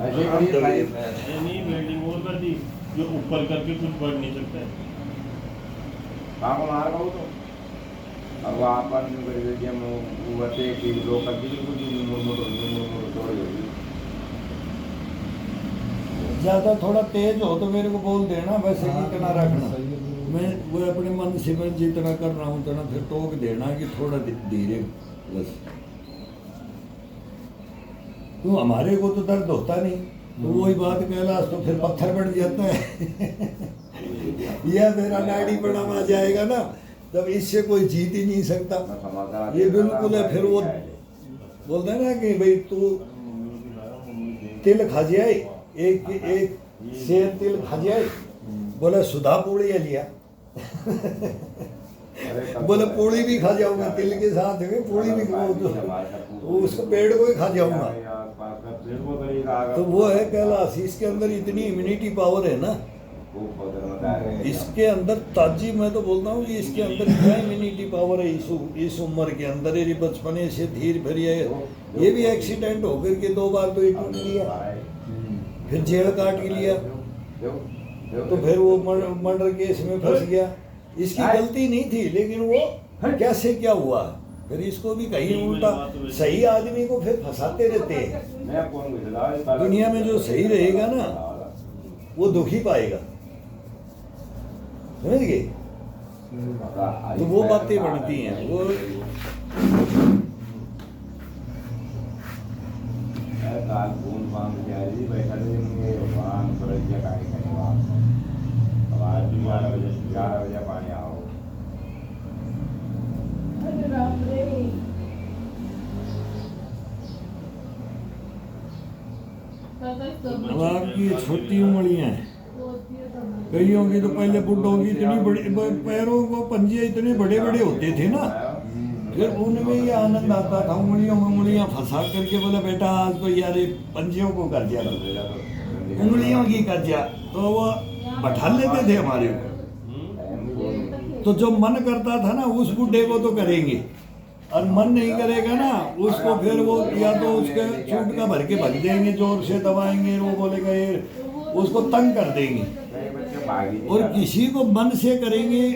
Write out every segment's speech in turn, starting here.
ऐसे हम करिए भाई। नहीं बिल्डिंग और कर दी जो ऊपर करके कुछ बढ़ नहीं सकता है। आप मार पाओ तो अब आप कर दीजिए हम वैसे कि लोग कर दीजिए कुछ मुड़ तोड़ होगी। ज्यादा थोड़ा तेज हो तो मेरे को बोल देना, वैसे हाँ, इतना रखना। सही है, बिल्कुल। मैं वो अपने मन से मैं जितना कर रहा हूँ उतना फिर टोक देना कि थोड़ा धीरे बस। तो हमारे को तो दर्द होता नहीं, तो वही बात कैलाश तो फिर पत्थर बन जाता है। यह मेरा नाड़ी प्रणाम आ जाएगा ना, तब इससे कोई जीत ही नहीं सकता। ये बिल्कुल है। फिर वो बोलता है ना कि भाई तू तिल खा जाए, एक शेर तिल खा जाए, बोला सुधा पूड़ी लिया। बोले पूड़ी भी खा जाऊंगा तिल के साथ में, पूड़ी भी खाऊं तो उसको पेड़ को ही खा जाऊंगा। तो वो है कैलाश, इसके अंदर इतनी इम्यूनिटी पावर है ना, इसके अंदर ताजी, मैं तो बोलता हूँ इसके अंदर क्या इम्यूनिटी पावर है इस उम्र के अंदर। ये बचपने से धीरे फिर ये भी एक्सीडेंट होकर के 2 बार तो ये टूट लिया, फिर जेल काट के लिया, तो फिर वो मर्डर केस में फंस गया। इसकी गलती नहीं थी, लेकिन वो कैसे क्या हुआ, फिर इसको भी कहीं उल्टा। सही आदमी को फिर फंसाते रहते हैं। दुनिया में जो सही रहेगा ना वो दुखी पाएगा, समझ गए? तो वो बातें बनती हैं वो। बैठा भगवान 11 बजे पानी आओ। अब आपकी छोटी उंगलियां हैं, कईयों की तो पहले बुड्ढों की इतनी बड़ी, पैरों को पंजे इतने बड़े बड़े होते थे ना, फिर उनमें ये आनंद आता था उंगलियों में उंगलियां फंसा करके। बोला बेटा आज तो यार ये पंजियों को कर दिया, उंगलियों की कर दिया, तो वो बैठा लेते थे हमारे को। तो जो मन करता था ना उस बुड्ढे को तो करेंगे, और मन नहीं करेगा ना उसको फिर वो या तो उसके चूट का भर के भग देंगे, जोर से दबाएंगे, वो बोलेगा ये, उसको तंग कर देंगे। और किसी को मन से करेंगे,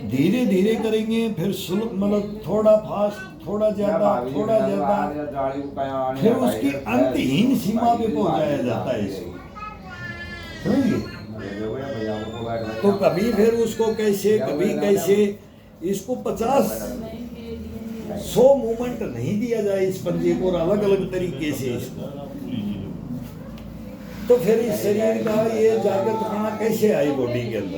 धीरे धीरे करेंगे, फिर मतलब थोड़ा फास्ट, थोड़ा ज्यादा, थोड़ा ज्यादा, फिर उसकी अंतहीन सीमा पे पहुंचाया जाता है इसको, समझिए? तो कभी फिर उसको कैसे, कभी कैसे, इसको 50-100 मूवमेंट नहीं दिया जाए इस पंजे को, और अलग अलग तरीके से इसको। तो फिर इस शरीर का ये जागृत खाना कैसे आई बॉडी के अंदर?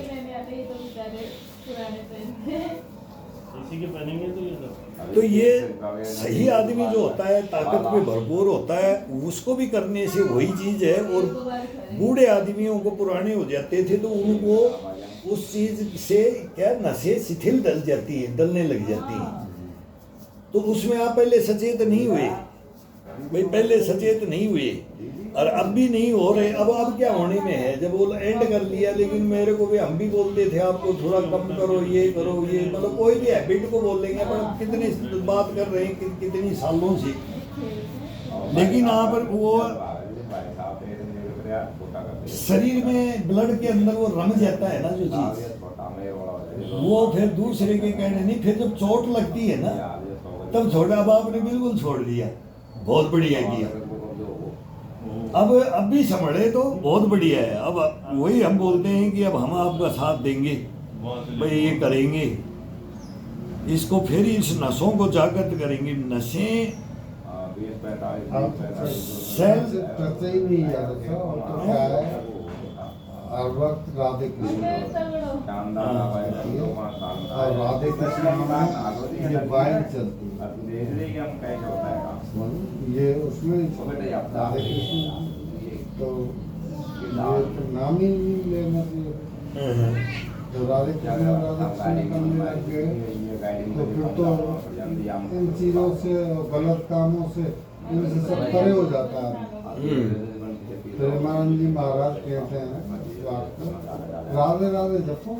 इसी के पहनेंगे तो ये सही आदमी जो होता है, ताकत में भरपूर होता है, उसको भी करने से वही चीज है। और बूढ़े आदमियों को, पुराने हो जाते थे तो उनको उस चीज से क्या नसें शिथिल डल जाती है, डलने लग जाती हैं। तो उसमें आप पहले सचेत नहीं हुए भाई, पहले सचेत नहीं हुए, और अब भी नहीं हो रहे। अब क्या होने में है, जब वो एंड कर लिया। लेकिन मेरे को भी, हम भी बोलते थे आपको थोड़ा कम करो, ये करो, ये मतलब कोई भी हैबिट को बोल देंगे, पर कितनी बात कर रहे हैं कितनी सालों से। लेकिन आप वो शरीर में, ब्लड के अंदर वो रम जाता है ना जो चीज, वो फिर दूसरे के कहने नहीं। फिर जब चोट लगती है ना तब छोड़ा। अब आपने बिल्कुल छोड़ दिया, बहुत बढ़िया किया। अब भी संभले तो बहुत बढ़िया है। अब वही हम बोलते हैं कि अब हम आपका साथ देंगे भाई, ये करेंगे इसको, फिर इस नसों को जागृत करेंगे। नसें सेल करते ही नहीं यार, तो क्या है हर वक्त राधे कृष्ण और राधे कृष्ण में ये वाइन चलती है, ये उसमें राधे कृष्ण, तो ये तो नाम ही नहीं लेना चाहिए। तो राधे कृष्ण करने लग गए तो फिर तो इन चीज़ों से, गलत कामों से, इनसे सब परे हो जाता है। प्रेमानंद जी महाराज कहते हैं इस बात को, राधे राधे जपो।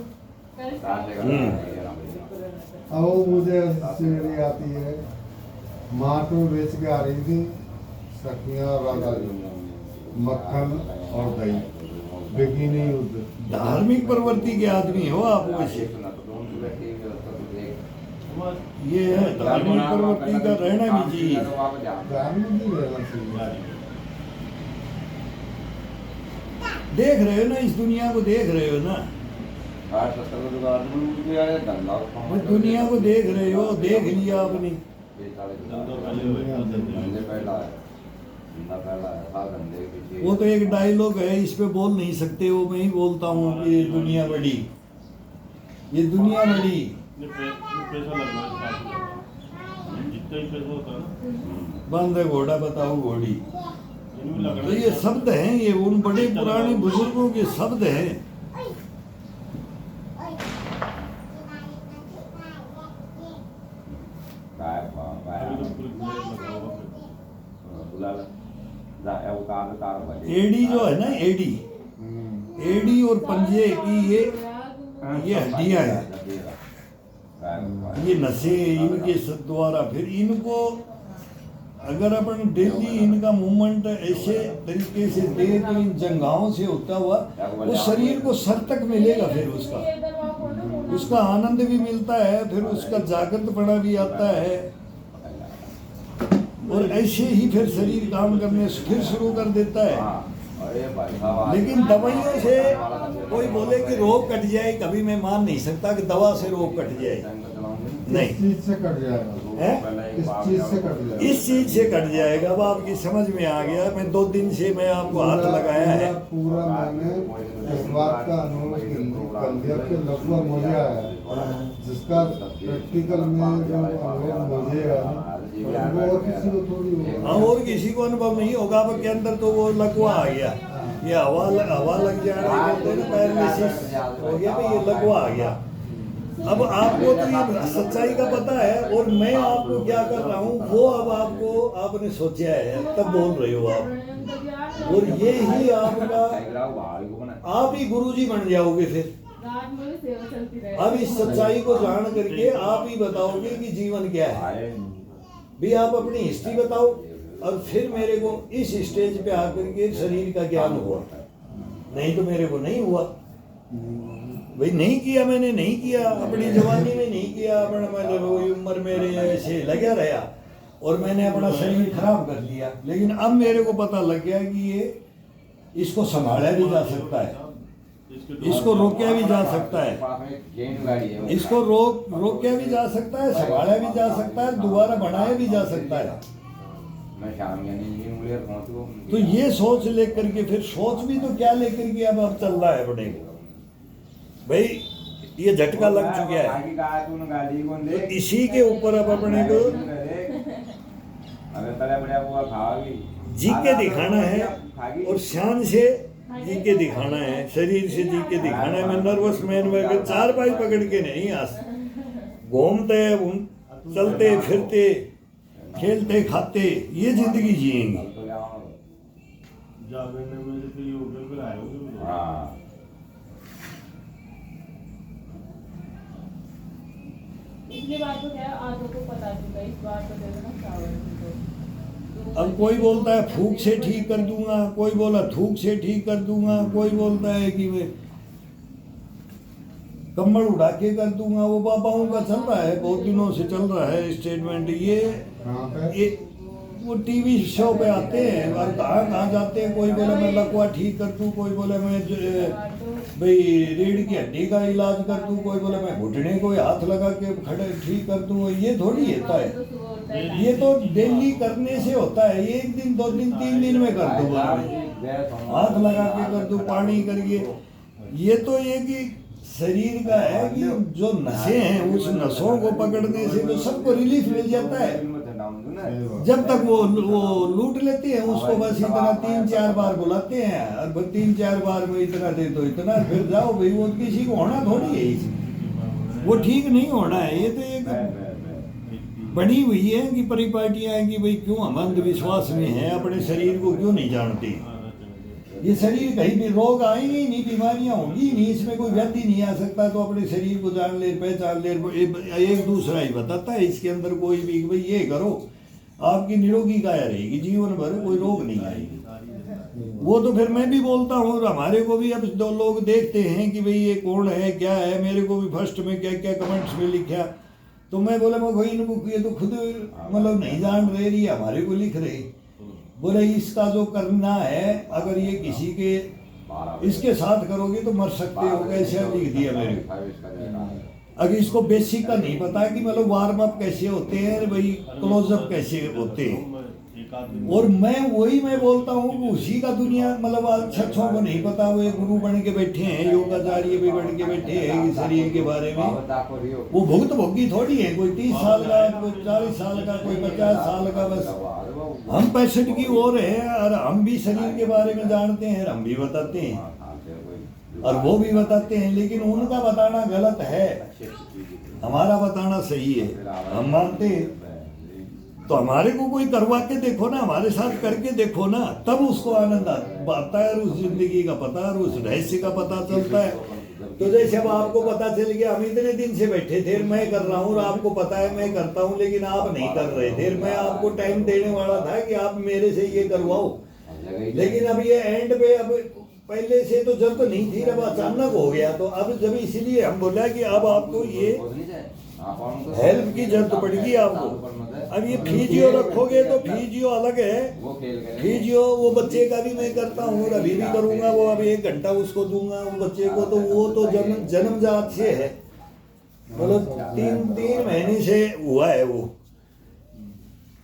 अब मुझे सीढ़ी आती है, माटो बेच के आ रही थी सखियाँ और राधा जी, मक्खन और दही बिकी नहीं उधर। धार्मिक प्रवृत्ति के आदमी हो आप वैसे। ये है धार्मिक प्रवृत्ति का रहना भी चाहिए। धार्मिक ही रहना चाहिए। देख रहे हो ना, इस दुनिया को देख रहे हो ना, दुनिया को देख रहे हो, देख लिया आपने। वो तो एक डायलॉग है, इस पे बोल नहीं सकते, वो मैं ही बोलता हूँ कि ये दुनिया बड़ी, ये दुनिया बड़ी। पैसा लगना है, जितना ही पैसा होता है ना, बंद है घोड़ा बताओ घोड़ी। इनमें लगना तो ये शब्द हैं, ये उन बड़े पुराने बुजुर्गों के शब्द हैं। एडी जो है ना, एडी, एडी और पंजे की ये हड्डियां हैं, ये नसें इनके द्वारा, फिर इनको अगर अपन डेली इनका मूवमेंट ऐसे तरीके से दे तो इन जंघाओं से होता हुआ वो शरीर को सर तक मिलेगा, फिर उसका आनंद भी मिलता है, फिर उसका जागृतपना भी आता है, और ऐसे ही फिर शरीर काम करने फिर शुरू कर देता है। लेकिन दवाइयों से कोई बोले कि रोग कट जाए, कभी मैं मान नहीं सकता कि दवा से रोग कट जाए, नहीं। इस चीज से कट जाएगा, इस चीज से कट जाएगा, इस चीज से कट जाएगा। अब आपकी समझ में आ गया। मैं 2 दिन से मैं आपको हाथ लगाया है, पूरा मैंने इस बात का अनुभव कर लिया कि लगभग मुझे आया, जिसका प्रैक्टिकल में जो अनुभव मुझे आया वो और किसी को थोड़ी होगा। हाँ, और किसी को अनुभव नहीं होगा। आपके अंदर तो वो लकवा आ गया, ये हवा लग जाने कहते हैं ना, पैरालिसिस हो गया, भाई ये लकवा आ गया। अब आपको तो ये सच्चाई का पता है, और मैं आपको क्या कर रहा हूँ वो अब आपको आपने सोचा है, तब बोल रहे हो आप, और ये ही आपका, आप ही गुरुजी बन जाओगे फिर। अब इस सच्चाई को जान करके आप ही बताओगे कि जीवन क्या है। भी आप अपनी हिस्ट्री बताओ, और फिर मेरे को इस स्टेज पे आकर के शरीर का ज्ञान हुआ, नहीं तो मेरे को नहीं हुआ। भाई नहीं किया, मैंने नहीं किया, अपनी जवानी में नहीं किया, अपना उम्र मेरे ऐसे लगा रहा, और मैंने अपना शरीर खराब कर दिया। लेकिन अब मेरे को पता लग गया कि ये इसको संभाला भी जा सकता है, इसको रोका भी जा सकता है, इसको रोका भी जा सकता है, संभाला भी जा सकता है, दोबारा बढ़ाया भी जा सकता है। तो ये सोच लेकर के, फिर सोच भी तो क्या लेकर के अब चल रहा है अपने को, भाई ये झटका लग चुका है, तो इसी के ऊपर अब अपने को जी के दिखाना है, और शान से जी के दिखाना है, शरीर से जी के दिखाना है। मैं नर्वस मैन में 4 पाई पकड़ के नहीं, आज घूमते चलते फिरते खेलते खाते ये जिंदगी जिएंगे। पिछली बार तो क्या आधों को पता चला, इस बार तो दे देना चावल को। अब कोई बोलता है फूक से ठीक कर दूंगा, कोई बोला थूक से ठीक कर दूंगा, कोई बोलता है कि मैं कम्बल उड़ा के कर दूंगा। वो बाबाओं का चल रहा है, बहुत दिनों से चल रहा है स्टेटमेंट। ये वो टीवी शो पे आते हैं और कहाँ जाते हैं। कोई बोले मैं लकवा ठीक कर दूं, कोई बोले मैं भाई रीढ़ की हड्डी का इलाज कर दूं, कोई बोले मैं घुटने को हाथ लगा के खड़े ठीक कर दूं। ये थोड़ी होता है, ये तो डेली करने से होता है। 1 दिन 2 दिन 3 दिन में कर दूंगा, हाथ लगा के कर दूं, पानी करके। ये तो ये कि शरीर का है कि जो नसें हैं उस नसों को पकड़ने से तो सबको रिलीफ मिल जाता है। जब तक वो लूट लेते हैं उसको, बस इतना 3-4 बार बुलाते हैं और 3-4 बार में इतना दे दो, इतना फिर जाओ भाई। वो किसी को होना थोड़ी है इसमें, वो ठीक नहीं होना है। ये तो एक बनी हुई है कि परिपाटियां हैं कि भाई क्यों हम अंधविश्वास में हैं, अपने शरीर को क्यों नहीं जानते। ये शरीर कहीं भी रोग आएंगे ही नहीं, बीमारियां होंगी नहीं, इसमें कोई व्याधि नहीं आ सकता। तो अपने शरीर को जान ले, पहचान ले। एक दूसरा ही बताता है इसके अंदर कोई भी, भाई ये करो आपकी निरोगी काया रहेगी, जीवन भर कोई रोग नहीं आएगी। सारी जनता वो तो फिर मैं भी बोलता हूँ, और हमारे को भी अब दो लोग देखते हैं कि भाई ये कौन है क्या है। मेरे को भी फर्स्ट में क्या क्या कमेंट्स में लिखा, तो मैं बोला मैं कोई इनको ये तो खुद मतलब नहीं जान रही हमारे को लिख रही। बोले इसका जो करना है अगर ये किसी के इसके साथ करोगे तो मर सकते हो, कैसे लिख दिया मेरे को। अगर इसको बेसिक का नहीं पता कि मतलब वार्म अप कैसे होते हैं भाई, क्लोजअप कैसे होते हैं। एक आदमी और मैं बोलता हूँ कि उसी का दुनिया मतलब अच्छों को नहीं पता। वो एक गुरु बन के बैठे हैं, योगाचार्य भी बन के बैठे हैं कि शरीर के बारे में। वो भुगत भोगी थोड़ी है, कोई 30 साल का, कोई 40 साल का, कोई 50 साल का। बस हम 65 की ओर है और हम भी शरीर के बारे में जानते हैं, हम भी बताते हैं और वो भी बताते हैं, लेकिन उनका बताना गलत है, हमारा बताना सही है, हम मानते हैं। तो हमारे को कोई करवा के देखो ना, हमारे साथ करके देखो ना, तब उसको आनंद आता है और उस जिंदगी का पता और उस रहस्य का पता चलता है। तो जैसे अब आपको पता चल गया, हम इतने दिन से बैठे थे, मैं कर रहा हूँ और आपको पता है मैं करता हूँ, लेकिन आप नहीं कर रहे थे। मैं आपको टाइम देने वाला था कि आप मेरे से ये करवाओ, लेकिन अब ये एंड पे, अब पहले से तो जरूरत नहीं थी, अब अचानक हो गया। तो अब जब इसलिए हम बोला कि अब आपको ये हेल्प की जरूरत पड़ेगी आपको। अब ये फिजियो रखोगे तो फिजियो अलग है, फिजियो वो बच्चे का भी मैं करता हूँ और अभी भी करूँगा। वो अब 1 घंटा उसको दूंगा वो बच्चे को, तो वो तो जन्मजात से है, मतलब 3 महीने से हुआ है वो।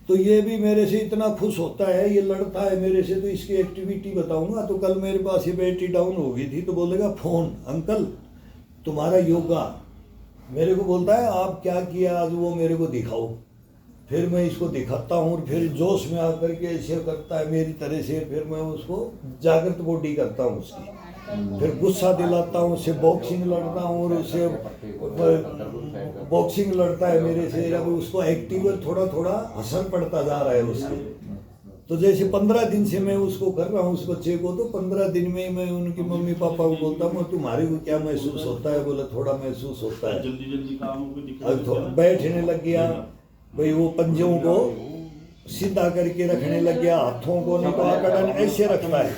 तो ये भी मेरे से इतना खुश होता है, ये लड़ता है मेरे से, तो इसकी एक्टिविटी बताऊंगा। तो कल मेरे पास ये बैटरी डाउन हो गई थी, तो बोलेगा फोन, अंकल तुम्हारा योगा, मेरे को बोलता है आप क्या किया आज, वो मेरे को दिखाओ। फिर मैं इसको दिखाता हूँ, फिर जोश में आकर के ऐसे करता है मेरी तरह से, फिर मैं उसको जागृत बॉडी करता हूँ उसकी, फिर गुस्सा दिलाता हूँ, उससे बॉक्सिंग लड़ता हूँ और उससे बॉक्सिंग लड़ता है मेरे से। अब उसको एक्टिव थोड़ा असर पड़ता जा रहा है उसके। तो जैसे 15 दिन से मैं उसको कर रहा हूँ उस बच्चे को, तो 15 दिन में मैं उनकी मम्मी पापा को बोलता हूँ तुम्हारे को क्या महसूस होता है, बोला थोड़ा महसूस होता है। जल्दी काम को अब बैठने लग गया भाई, वो पंजों को सीधा करके रखने लग गया, हाथों को नहीं तो आकड़न ऐसे रखता है,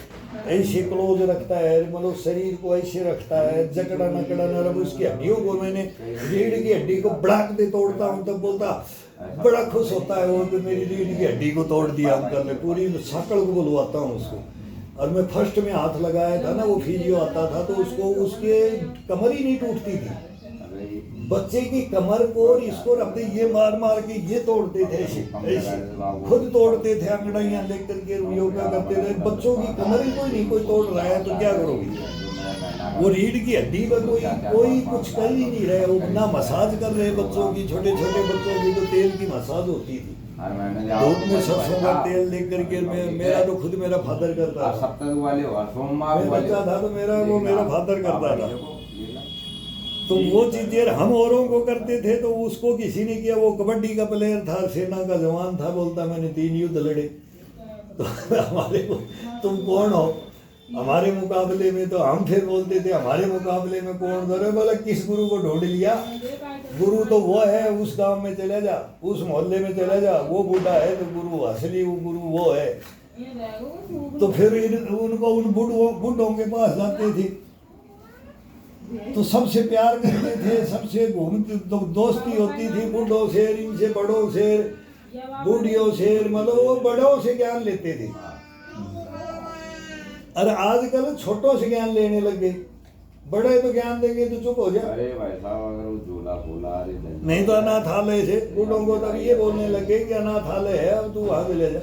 ऐसे क्लोज रखता है, मतलब शरीर को ऐसे रखता है, जकड़ा नकड़ा नरम। उसकी हड्डियों को मैंने रीढ़ की हड्डी को बड़ाक दे तोड़ता हूँ, तब बोलता बड़ा खुश होता है वो, तो मेरी रीढ़ की हड्डी को तोड़ दिया अंकल ने, पूरी साकड़ को बुलवाता हूँ उसको। और मैं फर्स्ट में हाथ लगाया था ना, वो फिजियो आता था, तो उसको उसके कमर ही नहीं टूटती थी, बच्चे की कमर को और इसको रखते ये मार मार के ये तोड़ते थे, ऐसे खुद तोड़ते थे, अंगड़ाइयां लेकर के योगा करते थे। बच्चों की कमर ही कोई तोड़ रहा है तो क्या करोगे। वो रीढ़ की हड्डी पर कोई कुछ कर ही नहीं रहे, वो ना मसाज कर रहे बच्चों की, छोटे छोटे बच्चों की जो तेल की मसाज होती थी, धूप में सरसों का तेल लेकर के। मेरा तो खुद मेरा फादर करता था, मैं बच्चा था तो मेरा फादर करता था। तो वो चीजें हम औरों को करते थे, तो उसको किसी ने किया। वो कबड्डी का प्लेयर था, सेना का जवान था, बोलता मैंने 3 युद्ध लड़े। तो हमारे को तुम कौन हो हमारे मुकाबले में, तो हम फिर बोलते थे हमारे मुकाबले में कौन धरे। बोला किस गुरु को ढूंढ लिया, गुरु तो वो है, उस गांव में चले जा, उस मोहल्ले में चले जा, वो बूढ़ा है तो गुरु असली वो गुरु वो है। तो फिर उनको उन बूढ़ों के पास जाते थे, तो सबसे प्यार करते थे, सबसे घूमते, तो दोस्ती होती थी बूढ़ों से, इनसे बड़ों से, बूढ़ियों से, मतलब वो बड़ों से ज्ञान लेते थे। अरे आजकल छोटों से ज्ञान लेने लग गए, बड़े तो ज्ञान देंगे तो चुप हो जाए। अरे भाई साहब अगर वो झूला खोला नहीं तो अनाथालय से बूढ़ों को तब ये बोलने लगे कि अनाथालय है, अब तू वहां से ले जा।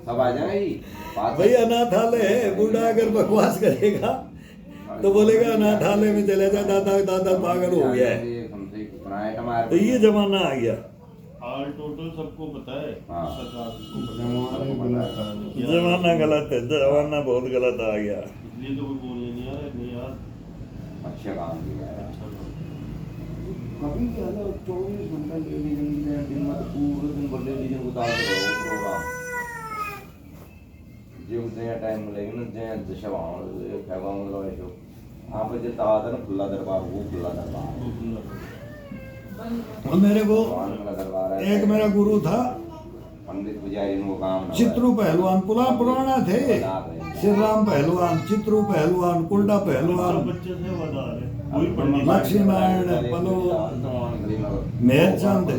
सब आ जाएगी भाई, अनाथालय है, बूढ़ा अगर बकवास करेगा तो बोलेगा अनाथालय में चले जा, दादा पागल हो गया है। तो ये जमाना आ गया, ऑल टोटल सबको पता है, सरकार को पता है। जमाना गलत है, जमाना बहुत गलत आ गया, इसलिए तो कोई बोलने नहीं आ रहा नहीं यार। अच्छा काम किया है। कभी क्या 24 घंटा दिन में पूरे दिन बड़े लीजन उतार प्रोग्राम जो टाइम लगेगा ना जय दशा आप जितना आता ना खुला दरबार, वो खुला दरबार। और मेरे को एक मेरा गुरु था, पंडित पुजारी इनको काम ना चित्रू पहलवान पुराना थे, श्री राम पहलवान, चित्रू पहलवान, कुल्डा पहलवान, बच्चे से बता रहे वही पंडित लक्ष्मी नारायण पलो, मेहरचंद,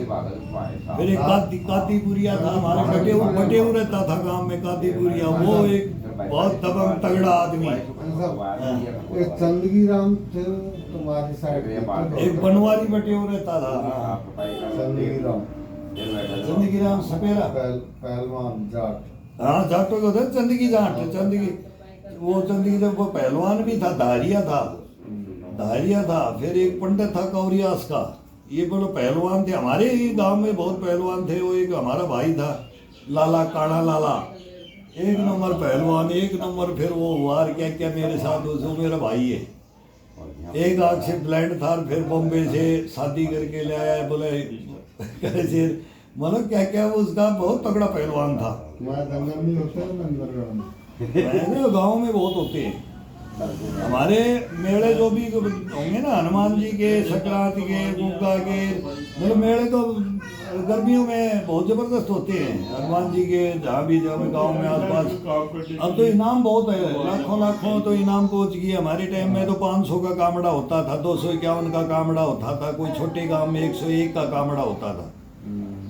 फिर एक कातीपुरिया था हमारे बटेऊ रहता था गांव में कातीपुरिया, वो एक बहुत दबंग तगड़ा आदमी। एक चंदगी राम थे तुम्हारी साइड, एक बनवारी बटेऊ रहता था, चंदगी राम, चंदगी राम सपेरा, पहलवान जाट। हाँ जाटों को थे चंदगी जाट, चंदगी वो चंदगी जब वो पहलवान भी था, धारिया था। फिर एक पंडित था कौरियास का, ये बोलो पहलवान थे हमारे ही गांव में, बहुत पहलवान थे। वो एक हमारा भाई था लाला, काड़ा लाला, एक नंबर पहलवान, एक नंबर। फिर वो वार क्या क्या मेरे साथ, वो मेरा भाई है। एक आँख से ब्लाइंड था, फिर बॉम्बे से शादी करके ले आया, बोले कैसे मतलब क्या क्या, उसका बहुत तगड़ा पहलवान था। तुम्हारे दंगल नहीं होते हैं नंदनगढ़ में? गाँव में बहुत होते हैं हमारे मेले, जो भी होंगे ना हनुमान जी के, संक्रांति के, गुग्गा के, मतलब मेले तो गर्मियों में बहुत जबरदस्त होते हैं हनुमान जी के, जहाँ भी गांव में आसपास। अब तो इनाम बहुत है, लाखों तो इनाम पहुंच गई। हमारे टाइम में तो 500 का कामड़ा होता था, 251 का कामड़ा होता था, कोई छोटे गांव में 101 का कामड़ा होता था।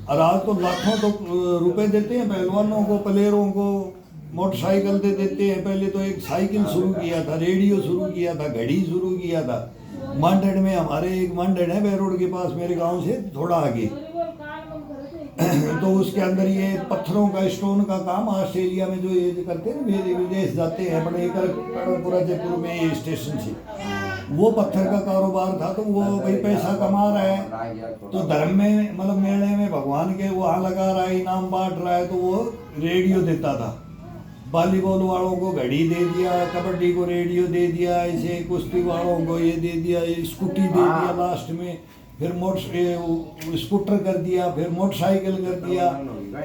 और आज तो लाखों तो रुपए देते हैं पहलवानों को, प्लेयरों को, मोटरसाइकिल दे देते हैं। पहले तो एक साइकिल शुरू किया था, रेडियो शुरू किया था, घड़ी शुरू किया था। मांडड़ में हमारे एक मांडड़ है रोड के पास, मेरे गांव से थोड़ा आगे, तो उसके अंदर ये पत्थरों का, स्टोन का काम, ऑस्ट्रेलिया में जो ये करते हैं मेरे विदेश जाते हैं अपने पूरा जयपुर में ये स्टेशन से, वो पत्थर का कारोबार था। तो वो भाई पैसा कमा रहा है, तो धर्म में मतलब मेले में भगवान के वहाँ लगा रहा है, इनाम बांट रहा है, तो वो रेडियो देता था। वॉलीबॉल वालों को घड़ी दे दिया, कबड्डी को रेडियो दे दिया, ऐसे कुश्ती वालों को ये दे दिया, ये स्कूटी दे दिया लास्ट में, फिर स्कूटर कर दिया, फिर मोटरसाइकिल कर दिया।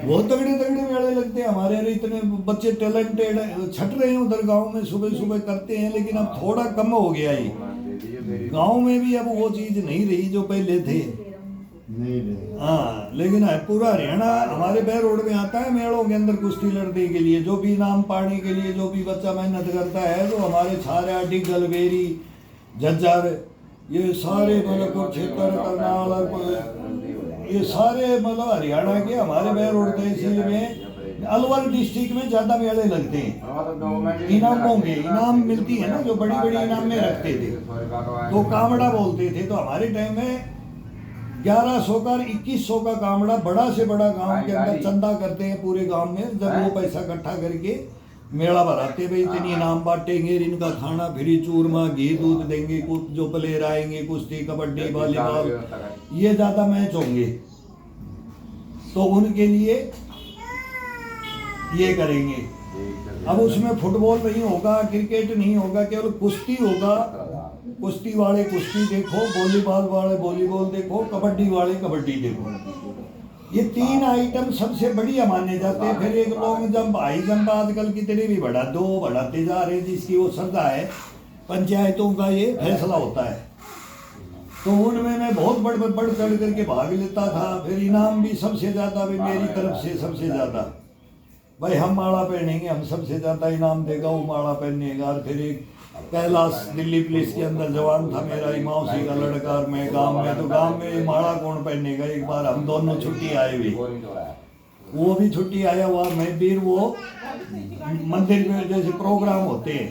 बहुत तगड़े मेले लगते हैं हमारे। इतने बच्चे टैलेंटेड छट रहे हैं उधर गांव में, सुबह सुबह करते हैं, लेकिन अब थोड़ा कम हो गया ये गांव में भी। अब वो चीज़ नहीं रही जो पहले थे, नहीं रही। हाँ, लेकिन पूरा हरियाणा हमारे बैर रोड में आता है मेलों के अंदर कुश्ती लड़ने के लिए। जो भी इनाम पाने के लिए जो भी बच्चा मेहनत करता है, तो हमारे छारा, डिगल, बेरी, झज्जर, ये सारे मतलब कुरुक्षेत्र, करनाल, ये सारे मतलब हरियाणा के हमारे बैर रोड तहसील में, अलवर डिस्ट्रिक्ट में ज्यादा मेले लगते हैं। इनामों में इनाम मिलती है ना, जो बड़ी बड़ी इनाम में रखते थे, तो कामड़ा बोलते थे। तो हमारे टाइम में 1100 का 2100 का कामड़ा, बड़ा से बड़ा गांव के अंदर चंदा करते हैं पूरे गांव में। जब वो पैसा इकट्ठा करके मेला भराते, भाई इतनी इनाम बांटेंगे, इनका खाना फ्री, चूरमा, घी, दूध देंगे, जो प्लेयर आएंगे, कुश्ती, कबड्डी, वॉलीबॉल, ये ज्यादा मैच होंगे, तो उनके लिए ये करेंगे। अब उसमें फुटबॉल नहीं होगा, क्रिकेट नहीं होगा, केवल कुश्ती होगा। कुश्ती वाले कुश्ती देखो, वॉलीबॉल वाले वॉलीबॉल देखो, कबड्डी वाले कबड्डी देखो। ये 3 आइटम सबसे बढ़िया माने जाते हैं। फिर एक लॉन्ग जंप, हाई जंप आजकल कितने भी बढ़ाते जा रहे हैं, जिसकी वो श्रद्धा है। पंचायतों का ये फैसला होता है, तो उनमें मैं बहुत बढ़ चढ़ करके भाग लेता था। फिर इनाम भी सबसे ज़्यादा भी मेरी तरफ से सबसे ज़्यादा, भाई हम माला पहनेंगे, हम सबसे ज़्यादा इनाम देगा वो माला पहनेगा। और फिर एक कैलाश दिल्ली पुलिस के अंदर जवान था मेरा, मौसी का लड़का, और मैं गांव में, तो गांव में माला कौन पहनेगा। एक बार हम दोनों छुट्टी आए हुए, वो भी छुट्टी आया हुआ, मैं भी। वो मंदिर में जैसे प्रोग्राम होते हैं,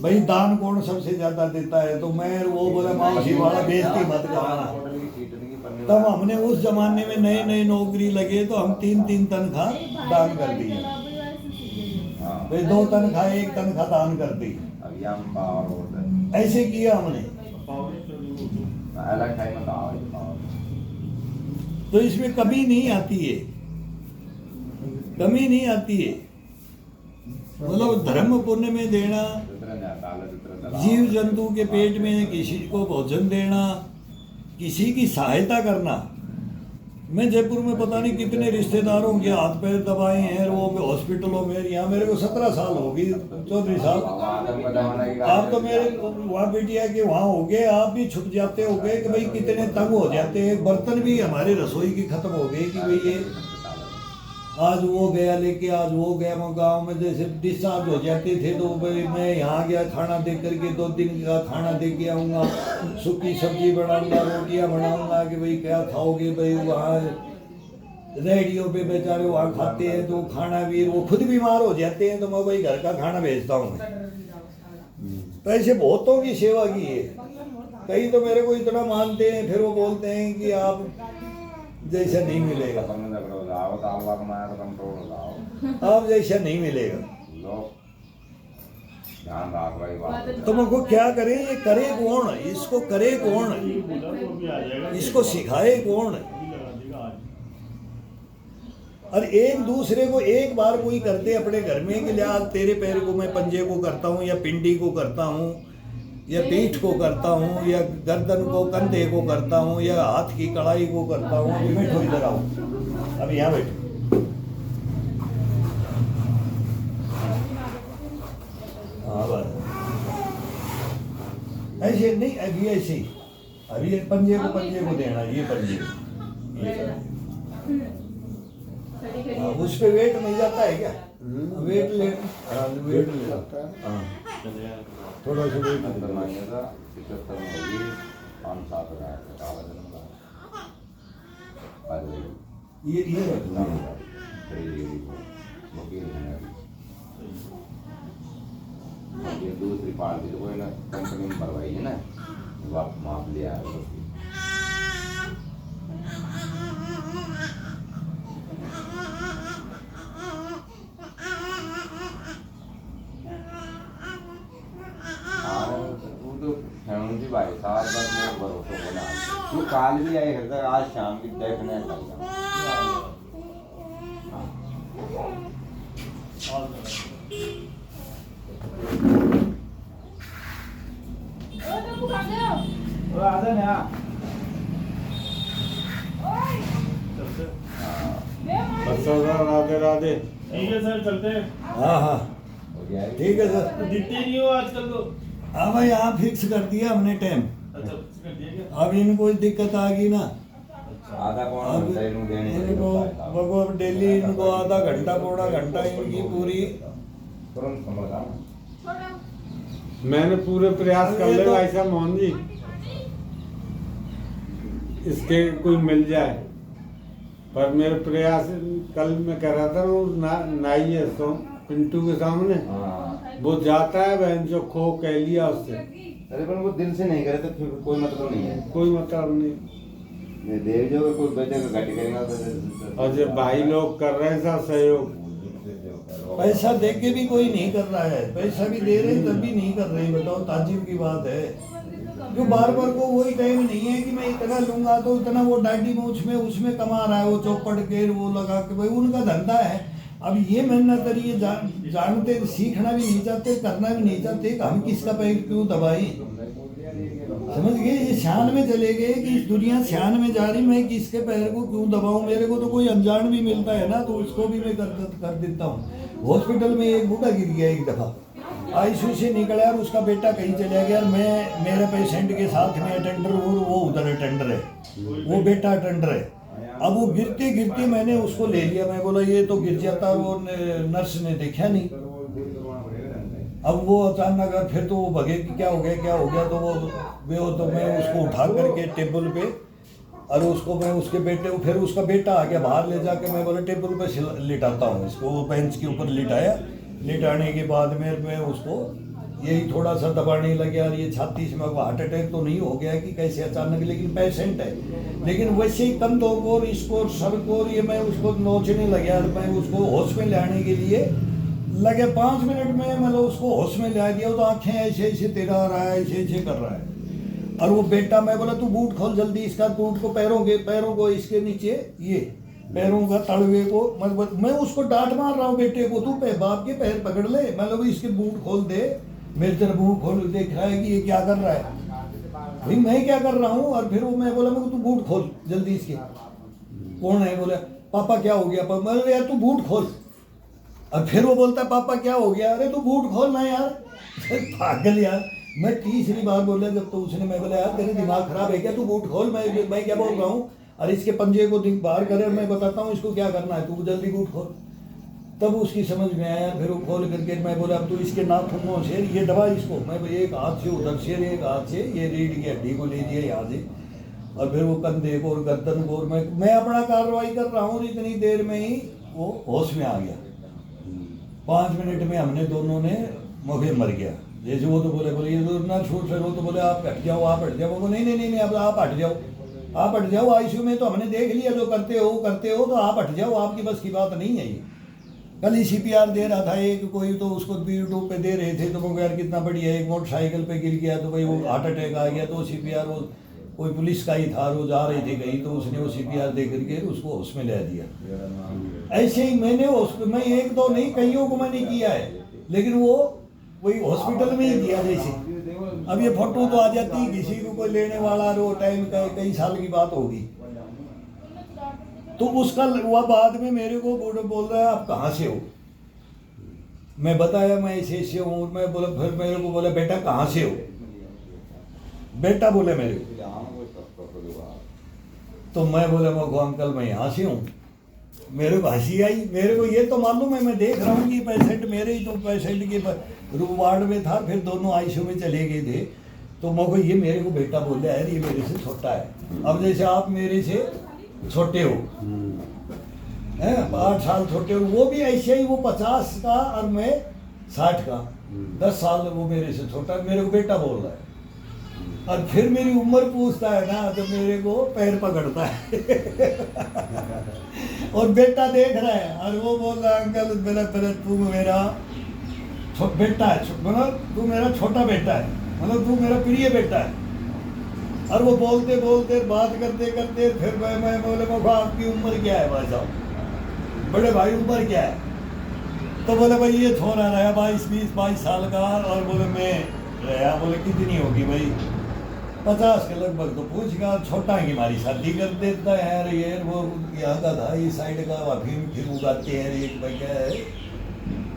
भाई दान कौन सबसे ज्यादा देता है, तो मैं वो बोला मौसी वाला बेइज्जती मत करना। तब हमने उस जमाने में नई नौकरी लगे, तो हम 3 तनख्वाह दान कर दिए, भाई 2 तनख्वाह 1 तनख्वाह दान कर दी। ऐसे किया हमने। तो इसमें कमी नहीं आती है, कमी नहीं आती है। मतलब धर्म पुण्य में देना, जीव जंतु के पेट में किसी को भोजन देना, किसी की सहायता करना। मैं जयपुर में पता नहीं कितने रिश्तेदारों के हाथ पैर दबाए हैं, वो हॉस्पिटलों में। यहाँ मेरे को 17 साल हो गई, चौधरी साहब आप तो मेरे वहाँ बेटिया के वहाँ हो गए, आप भी छुप जाते हो गए कि भाई कितने तंग हो जाते हैं। बर्तन भी हमारे रसोई की खत्म हो गई कि भाई ये आज वो गया लेके, आज वो गया। मैं गाँव में जैसे डिस्चार्ज हो जाते थे तो भाई मैं यहाँ गया, खाना दे करके 2 दिन का खाना दे के आऊँगा, सूखी सब्जी बनाऊँगा, रोटियाँ बनाऊँगा कि भाई क्या खाओगे भाई। वहाँ रेडियो पे बेचारे वहाँ खाते हैं तो खाना भी, वो खुद बीमार हो जाते हैं तो मैं भाई घर का खाना भेजता हूँ। तो ऐसे बहुतों की सेवा की है। कई तो मेरे को इतना मानते हैं, फिर वो बोलते हैं कि आप जैसा नहीं मिलेगा, आप जैसा नहीं मिलेगा। ध्यान रख भाई बात। तो मुझको क्या करे, ये करे कौन, इसको करे कौन, बोला तो अभी आ जाएगा, इसको सिखाए कौन। अभी लगा देगा आज। और एक दूसरे को एक बार कोई करते अपने घर में कि आज तेरे पैर को मैं पंजे को करता हूँ, या पिंडी को करता हूँ, या पीठ को करता हूँ, या गर्दन को कंधे को करता हूँ, या हाथ की कड़ाई को करता हूँ। अभी बैठो, इधर आओ, अब यहाँ बैठो। हाँ बस ऐसे नहीं, अभी ऐसे ही, अभी ये पंजे को देना, ये पंजे हाँ, उस पे वेट मिल जाता है क्या? वेट ले, हाँ वेट ले जाता है। हाँ चले यार। थोड़ा सा वेट अंदर मांगे था 75 में होगी 5-7 हजार का वजन का पर ये ना वकील है ये दूसरी पार्टी तो कोई ना कंपनी में भरवाई है ना, वो आप माप लिया है उसकी। भाई साहब बस मैं भरोसा बना तू काल भी आए घर तक, आज शाम की देखने लगा। राधे राधे। ठीक है सर, चलते हैं। हाँ हाँ हो गया है? ठीक है सर। दिखते नहीं हो आजकल तो। हाँ भाई, यहाँ फिक्स कर दिया हमने टाइम। अच्छा कर दिया क्या? अब इनको दिक्कत आ गई ना, आधा अब पौना घंटा इनको देने इनको बगो अब डेली इनको आधा घंटा पौना घंटा इनकी पूरी। तुरंत समझ आ। मैंने पूरे प्रयास कर ले भाई साहब मोहन जी, इसके कोई मिल जाए, पर मेरे प्रयास कल मैं कह रहा था वो नाई है तो पिंटू के सामने, हाँ वो जाता है बहन जो खो कह लिया उससे, अरे पर वो दिल से नहीं करे तो फिर कोई मतलब नहीं है। कोई मतलब नहीं। ये देव जो कोई बेटे का घट करेगा तो और जब भाई लोग कर रहे हैं सब सहयोग, पैसा दे के भी कोई नहीं कर रहा है, पैसा भी दे रहे तब भी नहीं कर रहे। बताओ, ताज्जुब की बात है। जो बार बार को वही टाइम नहीं है कि मैं इतना लूंगा तो इतना वो दाढ़ी मूछ में उसमें कमा रहा है, वो चौपड़ के वो लगा के, भाई उनका धंधा है। अब ये मेहनत करिए, जानते सीखना भी नहीं चाहते, करना भी नहीं चाहते, हम किसका पैर क्यों दबाएं? समझ गए? ये शान में चले गए कि इस दुनिया शान में जा रही, मैं किसके पैर को क्यों दबाऊं? मेरे को तो कोई अनजान भी मिलता है ना तो उसको भी मैं कर देता हूँ। हॉस्पिटल में एक बूढ़ा गिर गया एक दफ़ा, आईसीयू से निकला और उसका बेटा कहीं चला गया। मैं मेरे पेशेंट के साथ में अटेंडर हूँ, वो उधर अटेंडर है, वो बेटा अटेंडर है। अब वो गिरते गिरते मैंने उसको ले लिया, मैं बोला ये तो गिर जाता, वो नर्स ने देखा नहीं। अब वो अचानक फिर तो वो भगे कि क्या हो गया तो वो तो मैं उसको उठा करके टेबल पे, और उसको मैं उसके बेटे को, फिर उसका बेटा आ गया बाहर ले जाके, मैं बोला टेबल पे लिटाता हूँ इसको। वो बेंच के ऊपर लिटाया, लिटाने के बाद में मैं उसको यही थोड़ा सा दबाने लगे यार, ये छाती से मेरे को हार्ट अटैक तो नहीं हो गया कि कैसे अचानक, लेकिन पेशेंट है। लेकिन वैसे ही कंधों को और इसको सर को ये मैं उसको नोचने लगा, मैं उसको होश में लाने के लिए लगे 5 मिनट में मतलब उसको होश में ला दिया। तो आंखें ऐसे ऐसे तेरा रहा है, ऐसे ऐसे कर रहा है। और वो बेटा, मैं बोला तू बूट खोल जल्दी इसका, बूट को पैरों को इसके नीचे, ये पैरों का तड़वे को, मैं उसको डांट मार रहा हूँ बेटे को, तू बाप के पैर पकड़ ले, मतलब इसके बूट खोल दे। मेरे तरफ बूट खोल देख रहा है कि ये क्या कर रहा है, भाई मैं क्या कर रहा हूँ। और फिर वो मैं बोला मैं तू बूट खोल जल्दी इसके। कौन है? बोला पापा क्या हो गया? मैं बोला यार तू बूट खोल। और फिर वो बोलता पापा क्या हो गया? अरे तू बूट खोल ना यार। पागल यार। मैं तीसरी बार बोला जब तो उसने, मैं बोला यार तेरे दिमाग खराब है क्या, तू बूट खोल। मैं क्या बोल रहा हूँ? और इसके पंजे को बाहर करे, मैं बताता हूँ इसको क्या करना है, तू जल्दी उठ खोल। तब उसकी समझ में आया, फिर वो खोल करके मैं बोला अब तू इसके नाखूनों से ये दबा इसको। मैं एक हाथ से उधर से, एक हाथ से ये रीढ़ की हड्डी को ले दिया यहाँ से, और फिर वो कंधे को और गर्दन को, और मैं अपना कार्रवाई कर रहा हूँ। इतनी देर में ही वो होश में आ गया। 5 मिनट में हमने दोनों ने मौके मर गया। जैसे वो तो बोले ये तो ना छूट, फिर वो तो बोले आप हट जाओ, आप हट जाओ। वो नहीं अब आप हट जाओ, आप हट जाओ। आईसीयू में तो हमने देख लिया जो करते हो तो आप हट जाओ, आपकी बस की बात नहीं है ये। कल ही CPR दे रहा था एक कोई, तो उसको यूट्यूब पे दे रहे थे, तो वो यार कितना बढ़िया, एक मोटरसाइकिल पे गिर गया तो भाई वो हार्ट अटैक आ गया, तो CPR वो कोई पुलिस का ही था, वो जा रहे थे कहीं, तो उसने वो CPR दे करके उसको होश में ले दिया। ऐसे ही मैंने मैं एक दो नहीं कईयों को मैंने किया है, लेकिन वो वही हॉस्पिटल में ही किया। जैसे अब ये फोटो तो आ जाती, किसी को कोई लेने वाला रो टाइम का कई साल की बात होगी, तो उसका हुआ बाद में मेरे को बोल रहा है आप कहाँ से हो। मैं बताया मैं ऐसे हूँ। मैं बोला, फिर मेरे को बोला बेटा कहाँ से हो, बेटा बोले मेरे को। तो मैं बोला मैं अंकल मैं यहाँ से हूँ। मेरे को हंसी आई। मेरे को ये तो मालूम है, मैं देख रहा हूँ कि पेशेंट मेरे ही तो पेशेंट के वार्ड में था, फिर दोनों आईसीयू में चले गए थे। तो मैं को ये मेरे को बेटा बोले यार ये मेरे से छोटा है। अब जैसे आप मेरे से छोटे हो हैं, 8 साल छोटे हो, वो भी ऐसे ही, वो 50 का और मैं 60 का, 10 साल वो मेरे से छोटा है, मेरे को बेटा बोल रहा है। और फिर मेरी उम्र पूछता है ना, तो मेरे को पैर पकड़ता है और बेटा देख रहा है, और वो बोल रहा है अंकल मेरा तू मेरा बेटा है, मतलब तू मेरा छोटा बेटा है, मतलब तू मेरा प्रिय बेटा है। और वो बोलते बोलते बात करते करते फिर मैं बोले बाबा आपकी उम्र क्या है भाई साहब, बड़े भाई उम्र क्या है। तो बोले भाई ये छोरा रहा 22 साल का, और बोले मैं रहा, बोले कितनी होगी भाई, 50 के लगभग। तो पूछ गया छोटा है कि हमारी शादी कर देता है यार, ये वो यहाँ का था, इस साइड का अफीम फिर उगाते हैं। एक भाई क्या है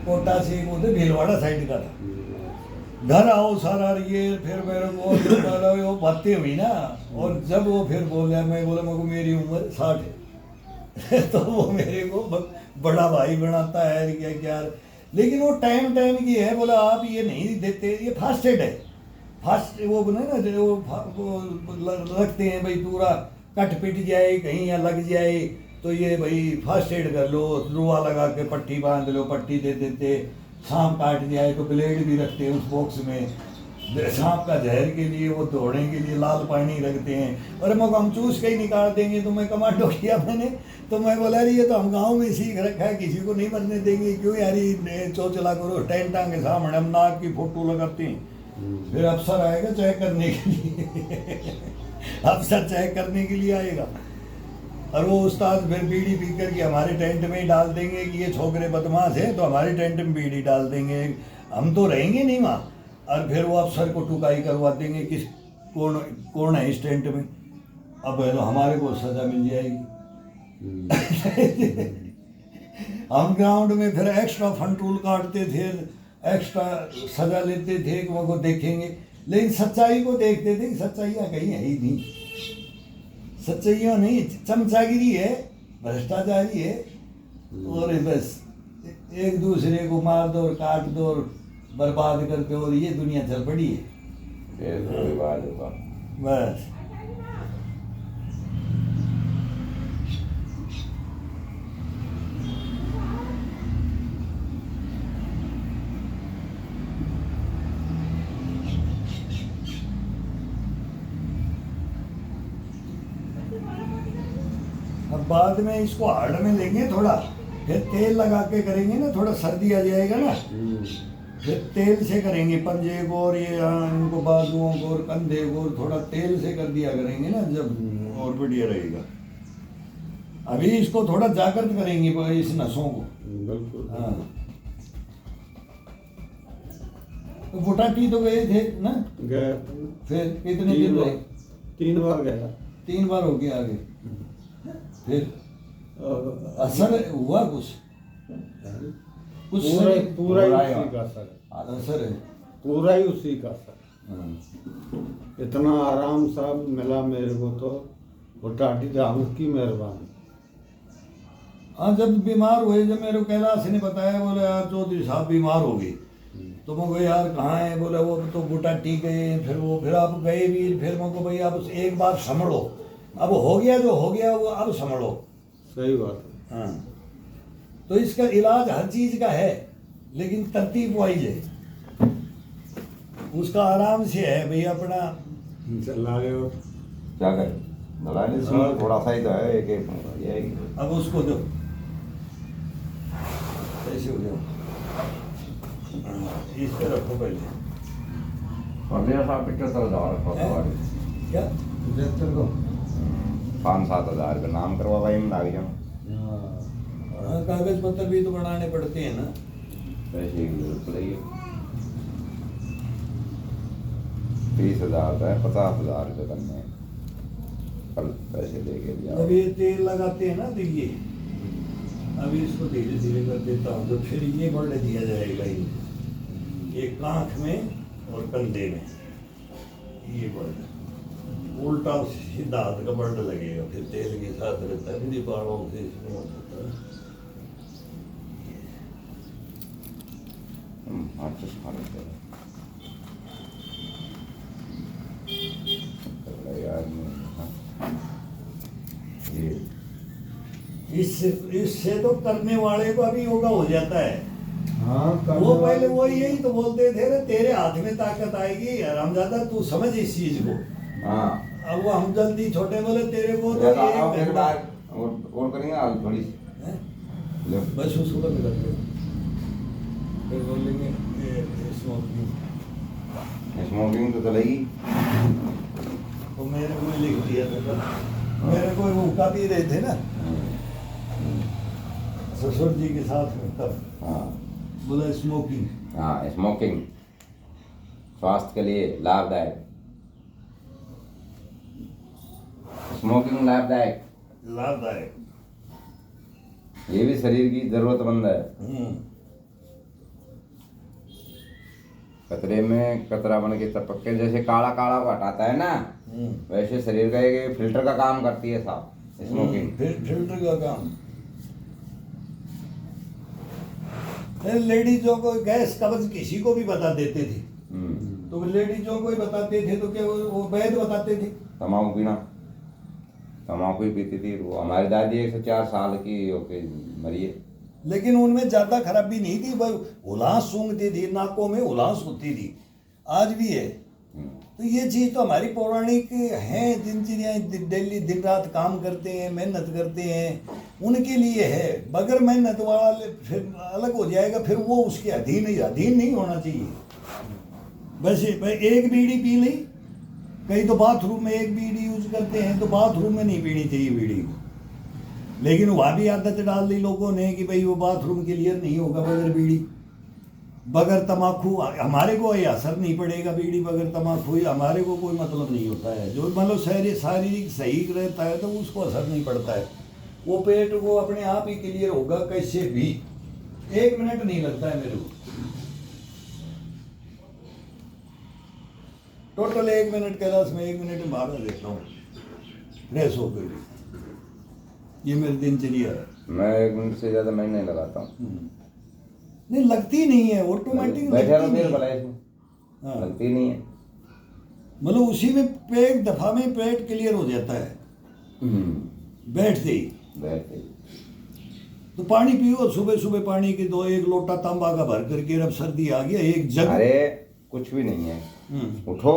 कोटा से, वो तो भीलवाड़ा साइड का था। घर आओ सारा ये, फिर मेरे को वो बातें हुई ना, और जब वो फिर बोला, मैं बोला मेरे को मेरी उम्र 60 है तो वो मेरे को बड़ा भाई बनाता है क्या। लेकिन वो टाइम की है। बोला आप ये नहीं देते, ये फास्ट एड है, फास्ट वो बने ना वो रखते हैं भाई, पूरा कट पिट जाए कहीं या लग जाए तो ये भाई फास्ट एड कर लो, रुआ लगा के पट्टी बांध लो, पट्टी दे देते। सांप काट जाए तो ब्लेड भी रखते हैं उस बॉक्स में, सांप का जहर के लिए, वो दौड़ने के लिए लाल पानी रखते हैं। और हम चूस के ही निकाल देंगे। तो मैं कमांडो किया मैंने, तो मैं बोला ये तो हम गांव में सीख रखा है, किसी को नहीं मरने देंगे, क्यों यार ये चोचला करो। टेंटा के सामने हम नाक की फोटो लगाते हैं, फिर अफसर आएगा चेक करने के लिए अफसर चेक करने के लिए आएगा, और वो उस्ताद फिर बीड़ी पी करके हमारे टेंट में ही डाल देंगे कि ये छोकरे बदमाश हैं, तो हमारे टेंट में बीड़ी डाल देंगे, हम तो रहेंगे नहीं वहाँ। और फिर वो अफसर को टुकाई करवा देंगे किस कौन है इस टेंट में। अब तो हमारे को सजा मिल जाएगी हम ग्राउंड में फिर एक्स्ट्रा फंटूल काटते थे, एक्स्ट्रा सजा लेते थे कि वो देखेंगे, लेकिन सच्चाई को देखते थे कि सच्चाइयाँ कहीं है ही नहीं। सच्चाइयों नहीं, चमचागिरी है, भ्रष्टाचारी है, और बस एक दूसरे को मार दो और काट दो और बर्बाद कर दो, और ये दुनिया चल पड़ी है बस। अब बाद में इसको हार्ड में लेंगे थोड़ा, फिर तेल लगा के करेंगे ना, थोड़ा सर्दी आ जाएगा ना, फिर तेल से करेंगे पंजे को और ये इनको बाजुओं को और कंधे को थोड़ा तेल से कर दिया करेंगे ना, जब और बढ़िया रहेगा। अभी इसको थोड़ा जागृत करेंगे इस नसों को। बिल्कुल। हाँ, तो बुटाटी तो गए थे ना, गए। फिर कितने दिन रहे? 3 बार गया। 3 बार हो गया आगे। फिर असर हुआ कुछ पूरा ही उसी का असर है, पूरा ही उसी का असर। इतना आराम सा मिला मेरे को तो वो टाटी तो हम उसकी मेहरबानी। हाँ, जब बीमार हुए, जब मेरे को कैलाश ने बताया, बोले यार चौधरी साहब बीमार हो गए, तो मैं को यार कहाँ है, बोले वो तो बुटाटी गए, फिर आप गए भी, फिर मैं को भाई आप एक बार संभलो, अब हो गया जो हो गया वो अब संभलो। सही बात है। हाँ, तो इसका इलाज हर चीज का है, लेकिन तरतीब वाइज है, उसका आराम से है भाई अपना। चल आगे और क्या करें, दलाली इसमें थोड़ा सा ही तो है, एक एक ये है कि अब उसको दो ऐसे हो जाओ, इस पे रखो पहले। और मेरा साहब 75,000 क्या 75 को 5-7 हज़ार का नाम करवा भाई में लाग जाऊँ, हाँ, कागज पत्र भी तो बनाने पड़ते हैं ना। पैसे की जरूरत पड़ेगी। 30,000 का है, 50,000 रुपये करने हैं, कल पैसे दे के दिया। अब ये तेल लगाते हैं ना, देखिए अभी इसको धीरे धीरे कर देता हूँ, तो फिर ये बर्ड दिया जाएगा, ये कांख में और कंधे में, ये बर्ड उल्टा सीधा हाथ का बर्ड लगेगा, फिर तेल के साथ रहता है, फिर बालों से इसमें होता है। हाथ से खा लेते हैं ये इससे तो करने वाले को अभी योगा हो जाता है। हाँ वो पहले वो यही तो बोलते थे ना, तेरे हाथ में ताकत आएगी हरामजादा, तू समझ इस चीज को। हाँ, अब वो हम जल्दी छोटे बोले तेरे को तो जैसा एक आओ, फिर घंटा बार और करेंगे आज थोड़ी सी। हैं? लो। बस उसको बंद कर दो, फिर बोलेंगे स्मोकिंग, स्मोकिंग तो चलेगी। तो मेरे को लिख दिया था, मेरे को वो हुक्का पी रहे थे ना ससुर जी के साथ में, तब हाँ बोला स्मोकिंग। हाँ, स्मोकिंग स्वास्थ्य के लिए लाभदायक, स्मोकिंग लाभदायक, लाभदायक। ये भी शरीर की जरूरतमंद है। कचरे में कचरा बन के टपक के जैसे काला काला को हटाता है ना, वैसे शरीर का एक फिल्टर का काम करती है साहब स्मोकिंग। फिल्टर का काम। लेडीजों को गैस कब्ज किसी को भी बता देते थे, तो लेडीजों को ही बताते थे, तो क्या वो वैद बताते थे। तम्बाकू पीना, तम्बाकू ही पीती थी वो। हमारी दादी 104 साल की होके मरी है, लेकिन उनमें ज्यादा खराबी नहीं थी, भाई उलास सूंघती थी, नाकों में उलास होती थी, आज भी है। तो ये चीज तो हमारी पौराणिक है, दिनचर्या डेली दिन रात काम करते हैं, मेहनत करते हैं, उनके लिए है। बगैर मेहनत वाला फिर अलग हो जाएगा, फिर वो उसके अधीन नहीं होना चाहिए। वैसे एक बीड़ी पी ली, कई तो बाथरूम में एक बीड़ी यूज करते हैं, तो बाथरूम में नहीं पीनी चाहिए बीड़ी, लेकिन वहाँ भी आदत डाल दी लोगों ने कि भाई वो बाथरूम क्लियर नहीं होगा बगैर बीड़ी, बगैर तम्बाकू। हमारे को ये असर नहीं पड़ेगा, बीड़ी बगैर तम्बाकू हमारे को कोई मतलब नहीं होता है। जो मतलब शारीरिक सही रहता है तो उसको असर नहीं पड़ता है, वो पेट वो अपने आप ही क्लियर होगा कैसे भी। 1 मिनट नहीं लगता है मेरे को, टोटल 1 मिनट कैलाश में 1 मिनट में बाहर देता हूँ फ्रेश होकर। ये मेरी दिनचर्या है। मैं 1 मिनट से ज्यादा मैं नहीं लगाता हूँ। नहीं लगती नहीं है, ऑटोमेटिक बैठा लगती देर नहीं भला है। इसमें हाँ। लगती नहीं है। मतलब उसी में पेट दफा में पेट क्लियर हो जाता है बैठते ही। बैठते तो पानी पियो, सुबह सुबह पानी के 1 लोटा तांबा का भर करके, अब सर्दी आ गया 1 जग। अरे कुछ भी नहीं है, उठो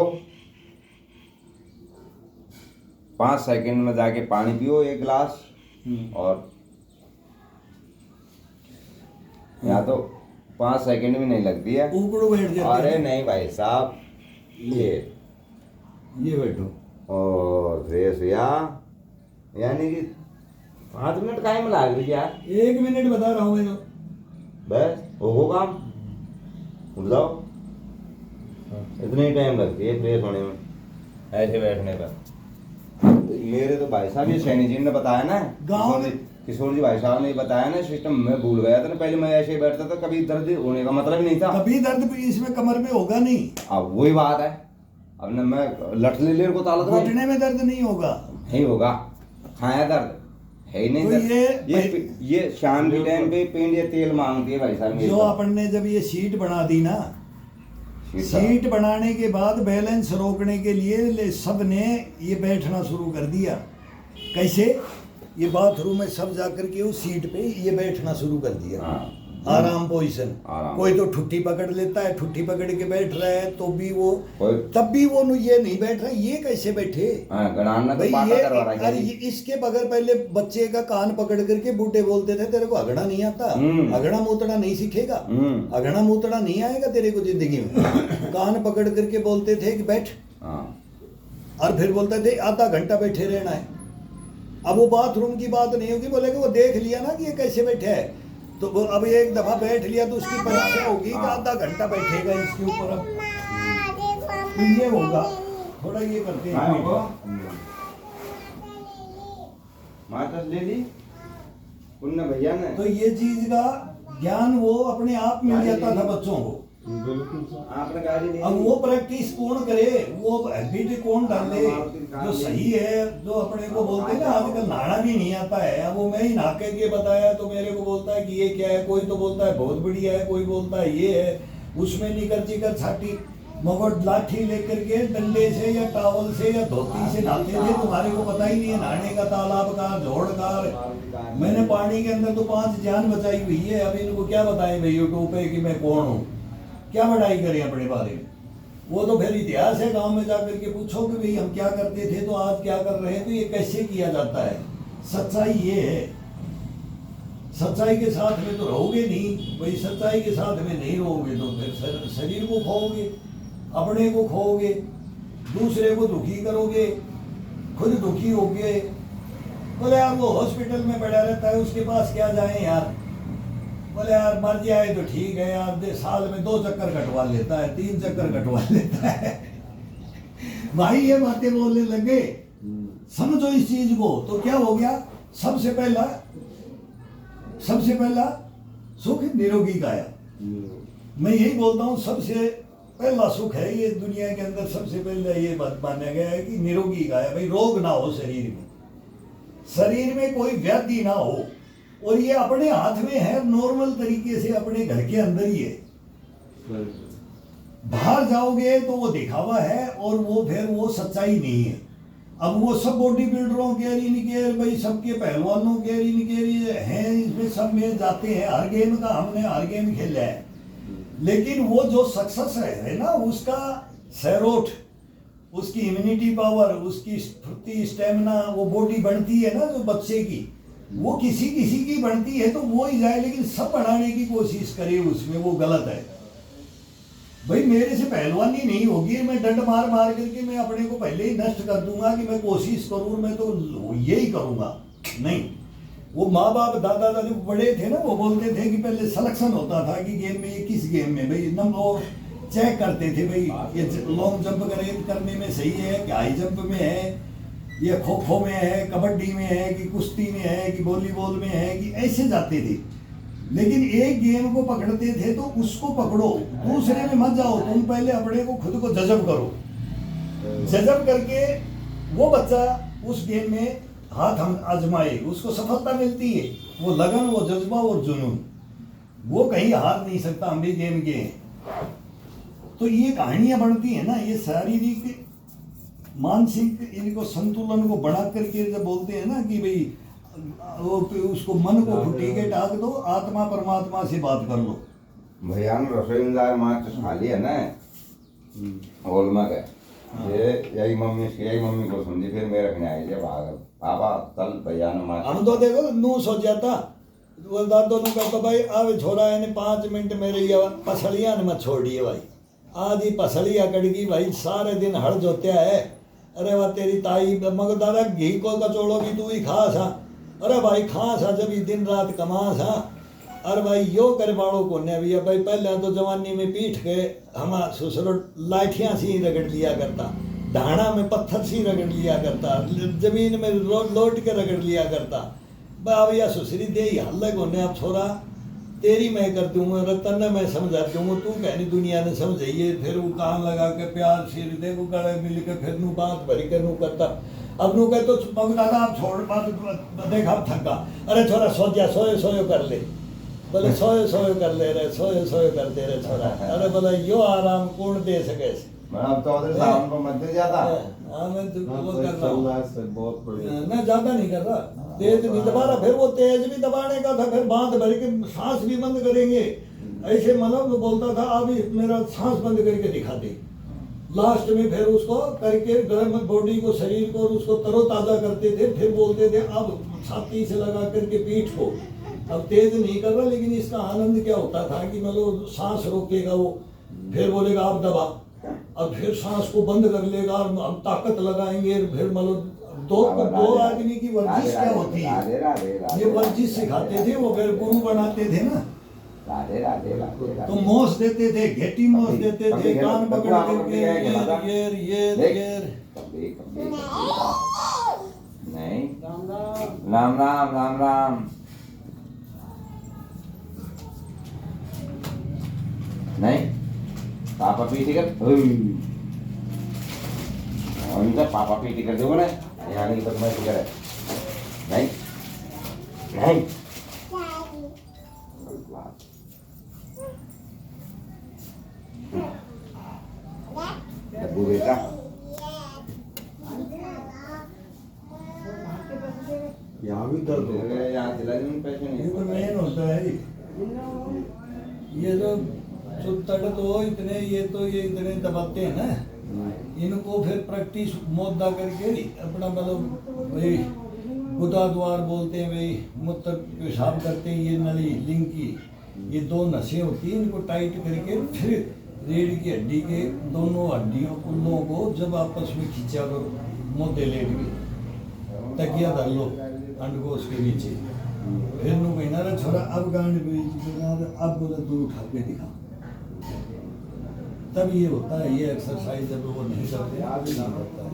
5 सेकंड में जाके पानी पियो 1 गिलास, और यहाँ तो 5 सेकंड भी नहीं लगती है, ऊपड़ो बैठ जाते अरे हैं। नहीं भाई साहब, ये बैठो और फ्रेश हुआ, यानी कि 5 मिनट काहे में लाग रही यार, 1 मिनट बता रहा हूँ मैं तो। बस हो काम, उठ जाओ। इतना ही टाइम लगती है फ्रेश होने में, ऐसे बैठने पर। मेरे तो भाई साहब ये सैनी जी ने बताया ना, गाँव में किशोर जी भाई साहब ने बताया ना सिस्टम, मैं भूल गया था ना, पहले मैं ऐसे ही बैठता था, कभी दर्द होने का मतलब ही नहीं था। कभी दर्द इसमें कमर में होगा नहीं। अब वही बात है, अब ना मैं लठ ले को ताला घुटने में दर्द नहीं होगा। नहीं होगा। छाया दर्द है ही नहीं तो दर्द। ये शाम के टाइम पे पेंट या तेल मांगती है भाई साहब मेरे जो पास। अपन ने जब ये सीट बना दी ना, सीट का- सीट बनाने के बाद बैलेंस रोकने के लिए सब ने ये बैठना शुरू कर दिया। कैसे? ये बाथरूम में सब जाकर के उस सीट पे ये बैठना शुरू कर दिया। हाँ। आराम पोजीशन। आराम। कोई तो ठुट्ठी पकड़ लेता है, ठुट्ठी पकड़ के बैठ रहा है तो भी वो, कोई- तब भी वो ये नहीं बैठ रहा। ये कैसे बैठे हाँ, गणाना तो भाई? पाटा ये करवा रहा अरे है। ये इसके बगैर पहले बच्चे का कान पकड़ करके बूढ़े बोलते थे तेरे को अगड़ा नहीं आता, अगड़ा मूतड़ा नहीं सीखेगा, अगड़ा मूतड़ा नहीं आएगा तेरे को जिंदगी में। कान पकड़ करके बोलते थे कि बैठ, हाँ। और फिर बोलते थे आधा घंटा बैठे रहना है। अब वो बाथरूम की बात नहीं होगी, बोलेगा वो देख लिया ना कि ये कैसे बैठे है, तो वो अब एक दफा बैठ लिया तो उसकी परीक्षा होगी कि आधा घंटा बैठेगा इसके ऊपर। अब तो ये होगा, थोड़ा ये करते हाँ, हैं। माता ले ली उनने भैया ने। तो ये चीज का ज्ञान वो अपने आप मिल जाता था बच्चों को। बिल्कुल सर। आपने गाड़ी ले अब ली। वो प्रैक्टिस कौन करे, वो हैबिट कौन डाले जो सही है। जो अपने को बोलते हैं ना आजकल नहाना भी नहीं आता है, अब वो मैं ही नहा के बताया तो मेरे को बोलता है कि ये क्या है, कोई तो बोलता है बहुत बढ़िया है, कोई बोलता है ये है, उसमें निकर चिकर छाटी मगर लाठी लेकर के डंडे से या टावल से या धोती से नहाते थे। तुम्हारे को पता ही नहीं है नहाने का, तालाब का, जोड़ का। मैंने पानी के अंदर तो 5 जान बचाई हुई है। अब इनको क्या बताएं भाई यूट्यूब पे कि मैं कौन हूँ, क्या बढ़ाई करें अपने बारे में। वो तो फिर इतिहास है, गांव में जाकर के पूछो कि भाई हम क्या करते थे तो आज क्या कर रहे हैं, तो ये कैसे किया जाता है। सच्चाई ये है, सच्चाई के साथ में तो रहोगे नहीं भाई। सच्चाई के साथ में नहीं रहोगे तो फिर शरीर को खोओगे, अपने को खोओगे, दूसरे को दुखी करोगे, खुद दुखी होगे। बोले यार वो हॉस्पिटल में पड़ा रहता है, उसके पास क्या जाए यार। बोले यार मर जाए तो ठीक है यार, साल में 2 चक्कर कटवा लेता है, 3 चक्कर कटवा लेता है। भाई ये बातें बोलने लगे, समझो इस चीज को। तो क्या हो गया, सबसे पहला सुख निरोगी काया। मैं यही बोलता हूँ सबसे पहला सुख है ये दुनिया के अंदर। सबसे पहले ये बात माना गया है कि निरोगी काया, भाई रोग ना हो शरीर में कोई व्याधि ना हो। और ये अपने हाथ में है, नॉर्मल तरीके से अपने घर के अंदर ही है। बाहर जाओगे तो वो दिखावा है और वो फिर वो सच्चाई नहीं है। अब वो सब बॉडी बिल्डरों के इनके भाई सबके पहलवानों के इनके हैं, इसमें सब में जाते हैं। हर गेम का हमने हर गेम खेला है, लेकिन वो जो सक्सेस है ना, उसका सैरोट, उसकी इम्यूनिटी पावर, उसकी स्फूर्ति, स्टेमिना, वो बॉडी बनती है ना जो बच्चे की, वो किसी की बनती है तो वो ही जाए। लेकिन सब बढ़ाने की कोशिश करे उसमें, वो गलत है भाई। मेरे से पहलवानी नहीं होगी, मैं डंड मार करके मैं अपने को पहले ही नष्ट कर दूंगा कि मैं कोशिश करूँ, मैं तो यही करूंगा। नहीं, वो माँ बाप दादा दादी बड़े थे ना, वो बोलते थे कि पहले सिलेक्शन होता था कि गेम में, ये किस गेम में भाई नंबर चेक करते थे भाई, ये लॉन्ग जंप करने में सही है कि हाई जंप में है, या खो खो में है, कबड्डी में है कि कुश्ती में है कि वॉलीबॉल में है, कि ऐसे जाते थे। लेकिन एक गेम को पकड़ते थे तो उसको पकड़ो, दूसरे में मत जाओ। तुम पहले अपने को खुद को जज़ब करो, जज़ब करके वो बच्चा उस गेम में हाथ हम आजमाए, उसको सफलता मिलती है। वो लगन, वो जज्बा और जुनून, वो कहीं हार नहीं सकता। हम भी गेम के हैं। तो ये कहानियां बढ़ती है ना, ये शारीरिक मानसिक इनको संतुलन को बढ़ा करके जब बोलते हैं ना कि भाई वो उसको मन को फुटी के टाक दो, आत्मा परमात्मा से बात कर लो। भैया ने रसोईदार माँ तो खा लिया ना होलमा का, ये यही मम्मी को समझी, फिर मेरे रखने आई जब आ गए पापा तल भैया ने माँ। हम तो देखो नू सो जाता, वो दादो ने कहता भाई आवे छोड़ा है ने 5 मिनट मेरे ये पसलियां ने मत छोड़िए भाई। आधी पसलियां कड़गी भाई, सारे दिन हड़ जोत्या है। अरे वाह तेरी ताई, मगर दादा घी को कचोड़ो भी तू ही खा सा। अरे भाई खा सा जब दिन रात कमा सा। अरे भाई यो कर बाड़ो को ने भी भाई, पहले तो जवानी में पीठ के हम ससुर लाठियां सी रगड़ लिया करता, ढाणा में पत्थर सी रगड़ लिया करता, जमीन में लौट के रगड़ लिया करता। भाई या ससुरी दे हल्ले को ने, अब छोरा तेरी मैं कर दूंगा, रतन ने मैं समझा दूंगा, तू कहनी दुनिया ने समझाइए। फिर वो कान लगा के प्यार से देखो गले मिल के फिर नू बात भरी के नू करता। अब नु कहे तो मंगता था आप छोड़ बात देखा अब थका, अरे छोरा सो जा, सोयो कर ले, बोले सोयो कर ले रे, सोयो कर दे रे छोरा, अरे बोले यो आराम कौन दे सके। मैं अब चौधरी साहब को मत दे जाता। हाँ मैं तो वो कर रहा चल हूँ रहा है सर, बहुत बढ़िया। ना, ज्यादा नहीं कर रहा, तेज नहीं दबा रहा, फिर वो तेज भी दबाने का था, फिर बांध भर के सांस भी बंद करेंगे ऐसे, मतलब बोलता था अभी मेरा सांस बंद करके दिखा दे, लास्ट में फिर उसको करके गर्म बॉडी को, शरीर को, और उसको तरोताजा करते थे, फिर बोलते थे अब छाती से लगा करके पीठ को, अब तेज नहीं कर रहा, लेकिन इसका आनंद क्या होता था कि मतलब सांस रोकेगा वो, फिर बोलेगा आप दबा, अब फिर सांस को बंद कर लेगा और हम ताकत लगाएंगे, फिर मतलब दो आदमी की वर्जिश क्या होती है, ये वर्जिश सिखाते थे वो, फिर गुरु बनाते थे ना, राधे राधे राधे राधे। तो मोस देते थे, घेटी मोस देते थे, कान पकड़ करके ये नहीं, राम राम राम राम नहीं, पापा पीटी कर, उनका पापा पीटी कर दो ना, यहाँ की बदमाशी करे, नहीं नहीं डब्बू बेटा, यहाँ भी दर्द हो रहा है। यहाँ दिला नहीं पैसे ये तो नहीं। मेन होता है ये जो चुत्तड़ तो इतने, ये तो ये इतने दबाते हैं ना, इनको फिर प्रैक्टिस मोदा करके अपना मतलब वही गुदा द्वार बोलते हैं, वही मूत्र पेशाब करते हैं, ये नली लिंग की ये दो नसें होती हैं, इनको टाइट करके फिर रीढ़ की हड्डी के दोनों हड्डियों कुल्लों को जब आपस में खींचा करो, मोदे लेट गए, तकिया धर लो अंडकोश के नीचे, फिर नु कहना रे छोरा अब गांड अब बोले तू उठा के दिखा, तब ये होता है, ये एक्सरसाइज जब वो नहीं करते आगे नहीं होता है।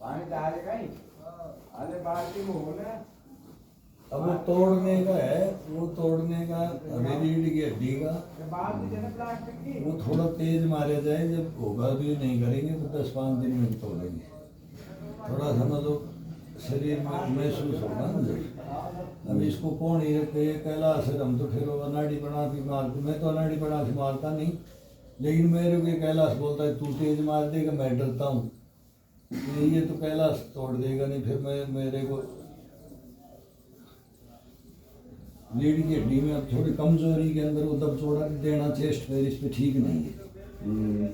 पानी डालेगा ही, अरे बाल्टी में हो ना। अब वो तोड़ने का है, वो तोड़ने का हमें रीढ़ की हड्डी का वो थोड़ा तेज मारा जाए, जब होगा भी नहीं करेंगे तो 10-5 दिन में तोड़ेंगे, थोड़ा सा मतलब शरीर में महसूस होगा ना जब। अब इसको कौन ही रखे कैलाश हम तो फिर अनाड़ी बना के मारते, मैं तो अनाड़ी बना के मारता नहीं, लेकिन मेरे को कैलाश बोलता है तू तेज मार देगा, मैं डरता हूँ, ये तो कैलाश तोड़ देगा नहीं, फिर मैं मेरे को रीढ़ की हड्डी में अब थोड़ी कमजोरी के अंदर वो दबचोड़ा देना चेस्ट पैर इस पे ठीक नहीं है,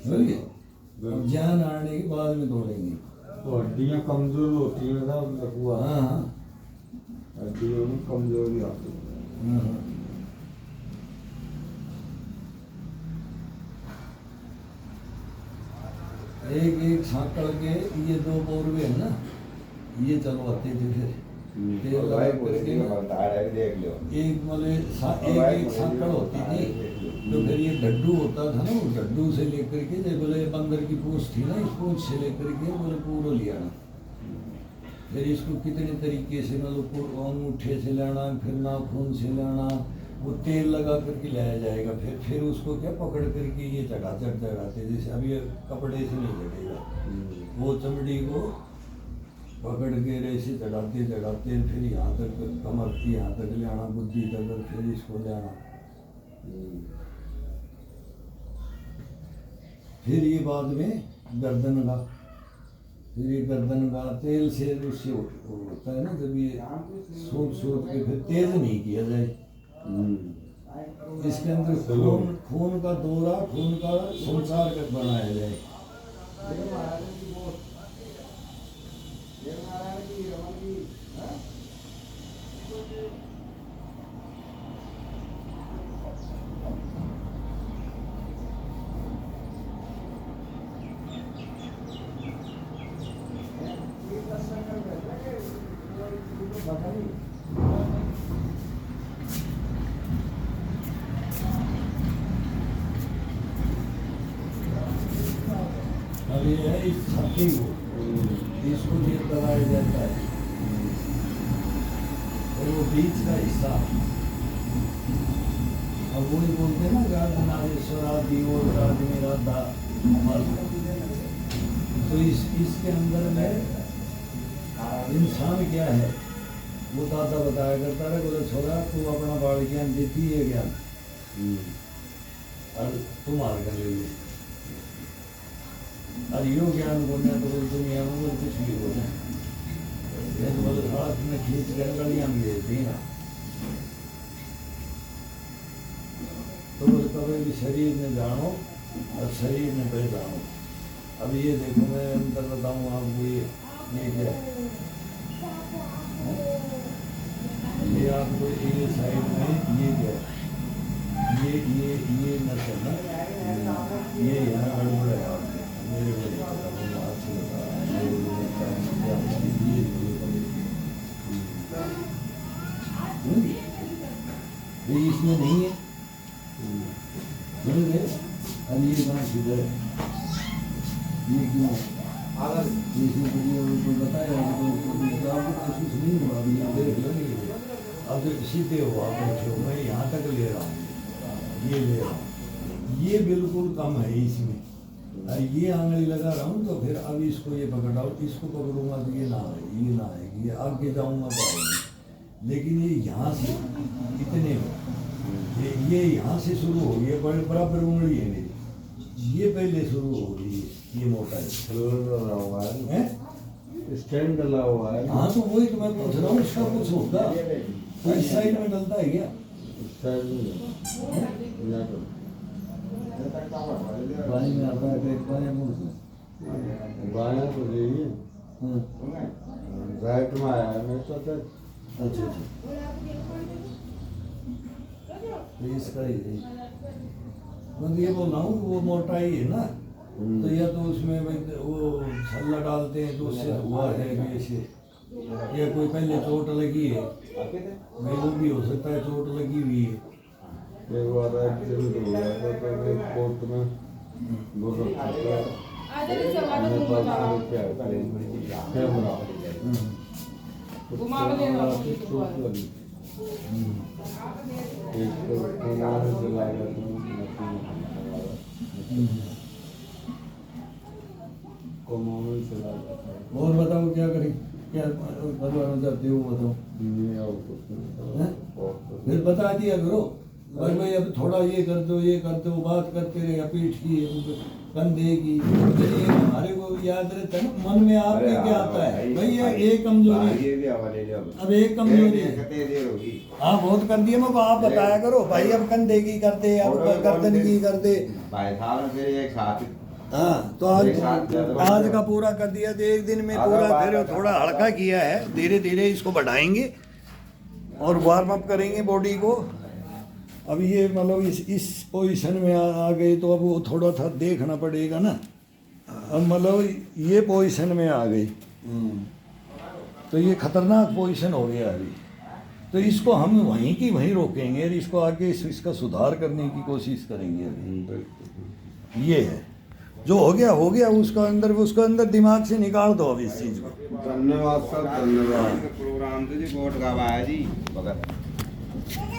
समझिए, अब जान आने के बाद में तोड़ेंगे। तो हड्डियाँ कमजोर होती है ना, लकवा हाँ हड्डियों में कमजोरी आती है। हाँ। एक सांकड़ के ये 2 पौरवे है ना, ये चलवाते थे फिर तेल लगा करके ना, एक मले एक सांकड़ होती थी, तो फिर ये डड्डू होता था ना, वो डड्डू से लेकर के जैसे बोले बंदर की पूंछ थी ना, इस पूंछ से लेकर के बोले पूरा लिया ना, फिर इसको कितने तरीके से मतलब अंगूठे से लेना, फिर नाखून से लेना, वो तेल लगा करके लाया जाएगा, फिर उसको क्या पकड़ करके ये चढ़ाते, जैसे अभी कपड़े से नहीं चढ़ेगा, वो चमड़ी को पकड़ के ऐसे चढ़ाते फिर यहाँ तक कमर की यहाँ तक ले आना, बुद्धि तक, फिर इसको ले आना, फिर ये बाद में गर्दन का, फिर ये गर्दन का तेल से उससे होता है ना, जब ये सोच के फिर तेज नहीं किया जाए, इसके अंदर खून का दौरा, खून का संचार कर बनाया जाए। इस छाती को, इसको ये दबाया जाता है, और वो बीच का हिस्सा, अब वो ही बोलते हैं ना गार्धनादेश्वरादि और राधि मेरा दा मल। तो इसके अंदर में इंसान क्या है वो दादा बताया करता है, बोले छोरा तू अपना बाल ज्ञान देती है ज्ञान और तुम हार कर ले लो, और यो ज्ञान बोलने तो बोल दुनिया में बोल कुछ भी बोले, ये तो बोले हाथ में खींच कर गलियां भी देती ना। तो बोले कभी भी शरीर में जानो और शरीर में पहचानो। अब ये देखो मैं अंतर बताऊँ आपको, ये क्या है? ये आपको ये साइड में ये क्या है? ये नस है ना, ये यहाँ गड़बड़ है आपके, मेरे को नहीं पता, मैं आपसे बता रहा हूँ, ये इसमें नहीं है, समझ गए? अब ये कहाँ किधर है, ये क्यों है? इसमें तो बताया आपको महसूस नहीं हुआ, अभी यहाँ देख लो नहीं, अब जो सीधे हो आप बैठे हो, मैं यहाँ तक ले रहा हूँ, ये ले रहा हूँ, ये बिल्कुल कम है इसमें, ये आंगली लगा रहा हूँ तो फिर अब इसको ये पकड़ाओ, इसको पकड़ूंगा तो ये ना आएगी, ये ना आएगी, ये आगे जाऊँगा तो आएगी, लेकिन ये यहाँ से इतने ये यहाँ से शुरू हो गई, बड़े बराबर उंगली है मेरी, ये पहले शुरू हो गई, ये मोटा है, स्टैंड डला हुआ है। हाँ तो वही तो मैं पूछ रहा हूँ, इसका कुछ होगा तो इस साइड में डलता है क्या? बाएं में आता है, एक बाएं मुड़ से, बाएं तो यही है, राइट में आया है मेरे साथ। अच्छा अच्छा, तो इसका ही है, मैं ये बोल रहा हूँ वो मोटाई है ना, तो या तो उसमें वो छल्ला डालते हैं तो उससे हुआ है ऐसे, या कोई पहले चोट लगी है, मैं वो भी हो सकता है चोट लगी हुई है। एक बार एक्सीडेंट हो गया था तो मैं कोर्ट में कैमरा चोट लगी, एक तो कमाने से लगा कमाने से लगा। और बताओ क्या करें, क्या करवाना चाहते हो बताओ, नहीं और कुछ नहीं, फिर बता दिया करो भाई भाई अब थोड़ा ये कर दो, ये कर दो, बात करते रहे पीठ की कंधे की, तो ये हमारे को याद रहता है ना, मन में आपके क्या आता है भाई ये एक कमजोरी, अब एक कमजोरी है, हाँ बहुत कर दिए मेरे को, आप बताया करो भाई अब कंधे की कर दे, अब गर्दन की कर दे, भाई साहब फिर एक साथ हाँ तो आज का पूरा कर दिया तो एक दिन में पूरा, फिर थोड़ा हल्का किया है, धीरे धीरे इसको बढ़ाएंगे और वार्म अप करेंगे बॉडी को। अब ये मतलब इस पोजीशन में आ गए तो अब वो थोड़ा सा देखना पड़ेगा ना, अब मतलब ये पोजीशन में आ गई तो ये खतरनाक पोजीशन हो गया अभी, तो इसको हम वहीं की वहीं रोकेंगे और इसको आगे इसका सुधार करने की कोशिश करेंगे अभी। ये है जो हो गया उसका अंदर दिमाग से निकाल दो अब इस चीज़ को। धन्यवाद सर, धन्यवाद। प्रोग्राम तो जी वोट गवाया जी,